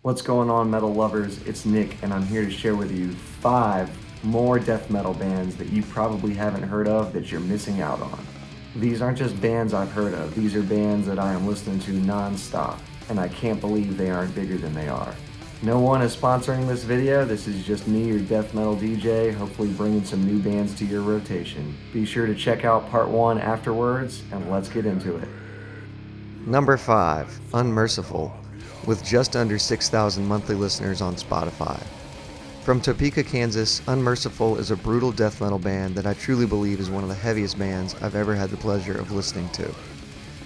What's going on, metal lovers? It's Nick, and I'm here to share with you 5 more death metal bands that you probably haven't heard of that you're missing out on. These aren't just bands I've heard of, these are bands that I am listening to non-stop, and I can't believe they aren't bigger than they are. No one is sponsoring this video, this is just me, your death metal DJ, hopefully bringing some new bands to your rotation. Be sure to check out part 1 afterwards, and let's get into it. Number 5, Unmerciful, with just under 6,000 monthly listeners on Spotify. From Topeka, Kansas, Unmerciful is a brutal death metal band that I truly believe is one of the heaviest bands I've ever had the pleasure of listening to.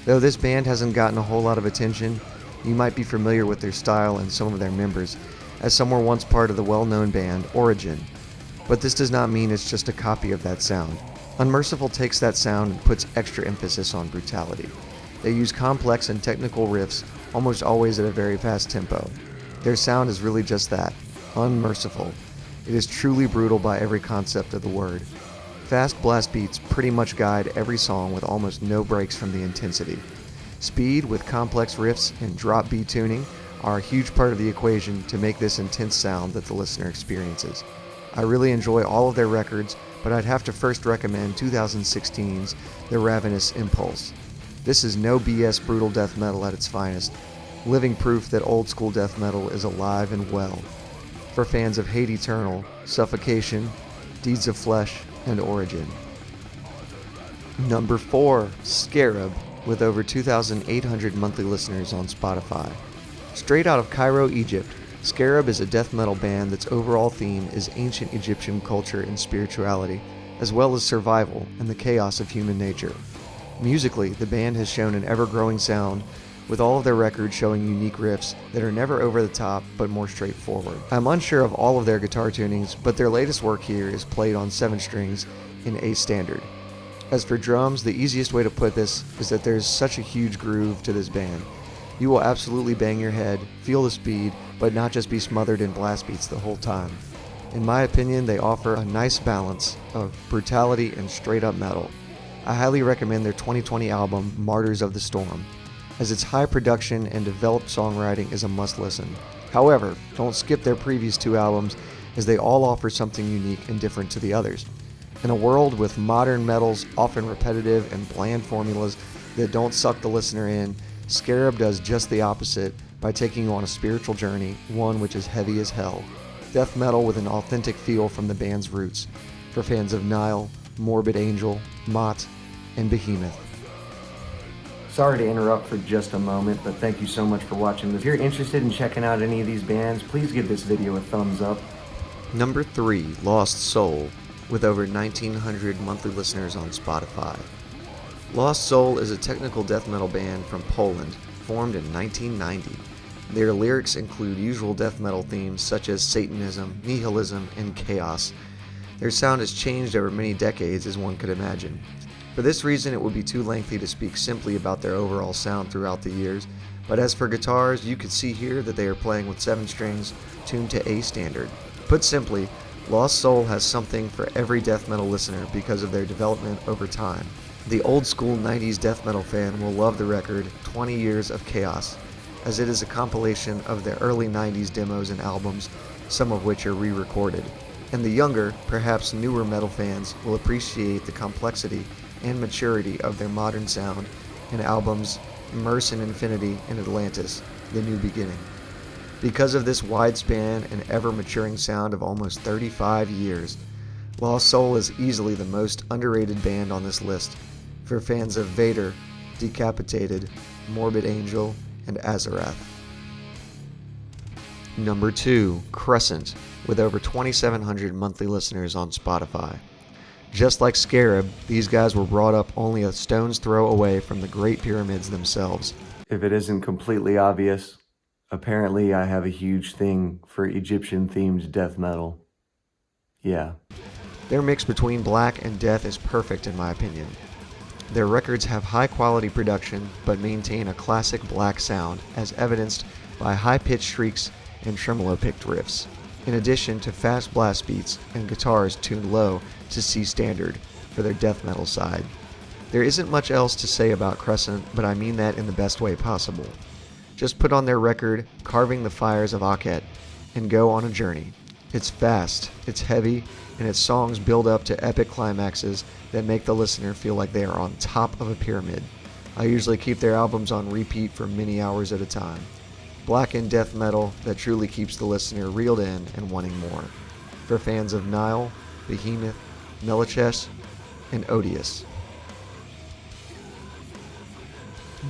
Though this band hasn't gotten a whole lot of attention, you might be familiar with their style and some of their members, as some were once part of the well-known band Origin. But this does not mean it's just a copy of that sound. Unmerciful takes that sound and puts extra emphasis on brutality. They use complex and technical riffs, almost always at a very fast tempo. Their sound is really just that, unmerciful. It is truly brutal by every concept of the word. Fast blast beats pretty much guide every song with almost no breaks from the intensity. Speed with complex riffs and drop beat tuning are a huge part of the equation to make this intense sound that the listener experiences. I really enjoy all of their records, but I'd have to first recommend 2016's The Ravenous Impulse. This is no BS brutal death metal at its finest, living proof that old school death metal is alive and well. For fans of Hate Eternal, Suffocation, Deeds of Flesh, and Origin. Number 4, Scarab, with over 2,800 monthly listeners on Spotify. Straight out of Cairo, Egypt, Scarab is a death metal band that's overall theme is ancient Egyptian culture and spirituality, as well as survival and the chaos of human nature. Musically, the band has shown an ever-growing sound, with all of their records showing unique riffs that are never over the top but more straightforward. I'm unsure of all of their guitar tunings, but their latest work here is played on 7 strings in A standard. As for drums, the easiest way to put this is that there's such a huge groove to this band. You will absolutely bang your head, feel the speed, but not just be smothered in blast beats the whole time. In my opinion, they offer a nice balance of brutality and straight-up metal. I highly recommend their 2020 album, Martyrs of the Storm, as its high production and developed songwriting is a must-listen. However, don't skip their previous 2 albums, as they all offer something unique and different to the others. In a world with modern metal's often repetitive and bland formulas that don't suck the listener in, Scarab does just the opposite by taking you on a spiritual journey, one which is heavy as hell. Death metal with an authentic feel from the band's roots, for fans of Nile, Morbid Angel, Mott, and Behemoth. Sorry to interrupt for just a moment, but thank you so much for watching this. If you're interested in checking out any of these bands, please give this video a thumbs up. Number 3, Lost Soul, with over 1,900 monthly listeners on Spotify. Lost Soul is a technical death metal band from Poland, formed in 1990. Their lyrics include usual death metal themes such as Satanism, nihilism, and chaos. Their sound has changed over many decades, as one could imagine. For this reason, it would be too lengthy to speak simply about their overall sound throughout the years, but as for guitars, you can see here that they are playing with 7 strings tuned to A standard. Put simply, Lost Soul has something for every death metal listener because of their development over time. The old school 90s death metal fan will love the record 20 Years of Chaos, as it is a compilation of their early 90s demos and albums, some of which are re-recorded. And the younger, perhaps newer metal fans will appreciate the complexity and maturity of their modern sound in albums Immerse in Infinity and Atlantis, The New Beginning. Because of this wide span and ever-maturing sound of almost 35 years, Lost Soul is easily the most underrated band on this list for fans of Vader, Decapitated, Morbid Angel, and Azarath. Number 2, Crescent, with over 2,700 monthly listeners on Spotify. Just like Scarab, these guys were brought up only a stone's throw away from the Great Pyramids themselves. If it isn't completely obvious, apparently I have a huge thing for Egyptian-themed death metal. Yeah. Their mix between black and death is perfect in my opinion. Their records have high-quality production, but maintain a classic black sound, as evidenced by high-pitched shrieks and tremolo-picked riffs, in addition to fast blast beats and guitars tuned low to C standard for their death metal side. There isn't much else to say about Crescent, but I mean that in the best way possible. Just put on their record, Carving the Fires of Akhet, and go on a journey. It's fast, it's heavy, and its songs build up to epic climaxes that make the listener feel like they are on top of a pyramid. I usually keep their albums on repeat for many hours at a time. Blackened death metal that truly keeps the listener reeled in and wanting more. For fans of Nile, Behemoth, Meliches, and Odious.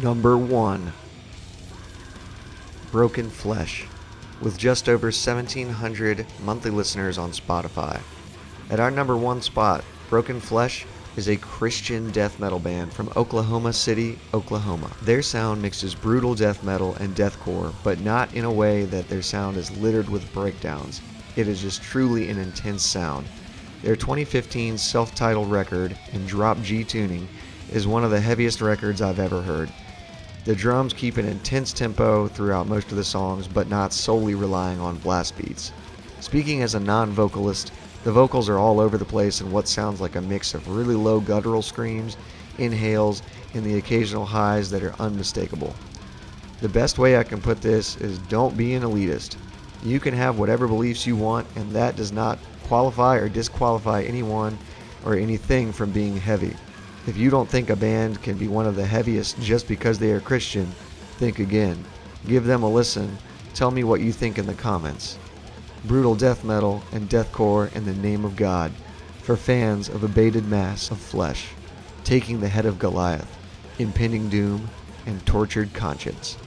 Number 1. Broken Flesh, with just over 1,700 monthly listeners on Spotify. At our number 1 spot, Broken Flesh is a Christian death metal band from Oklahoma City, Oklahoma. Their sound mixes brutal death metal and deathcore, but not in a way that their sound is littered with breakdowns. It is just truly an intense sound. Their 2015 self-titled record, in drop G tuning, is one of the heaviest records I've ever heard. The drums keep an intense tempo throughout most of the songs, but not solely relying on blast beats. Speaking as a non-vocalist, the vocals are all over the place in what sounds like a mix of really low guttural screams, inhales, and the occasional highs that are unmistakable. The best way I can put this is don't be an elitist. You can have whatever beliefs you want, and that does not qualify or disqualify anyone or anything from being heavy. If you don't think a band can be one of the heaviest just because they are Christian, think again. Give them a listen. Tell me what you think in the comments. Brutal death metal and deathcore in the name of God, for fans of a baited mass of flesh, taking the head of Goliath, impending doom, and tortured conscience.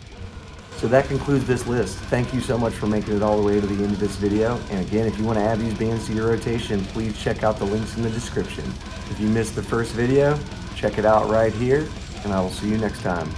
So that concludes this list. Thank you so much for making it all the way to the end of this video. And again, if you want to add these bands to your rotation, please check out the links in the description. If you missed the first video, check it out right here, and I will see you next time.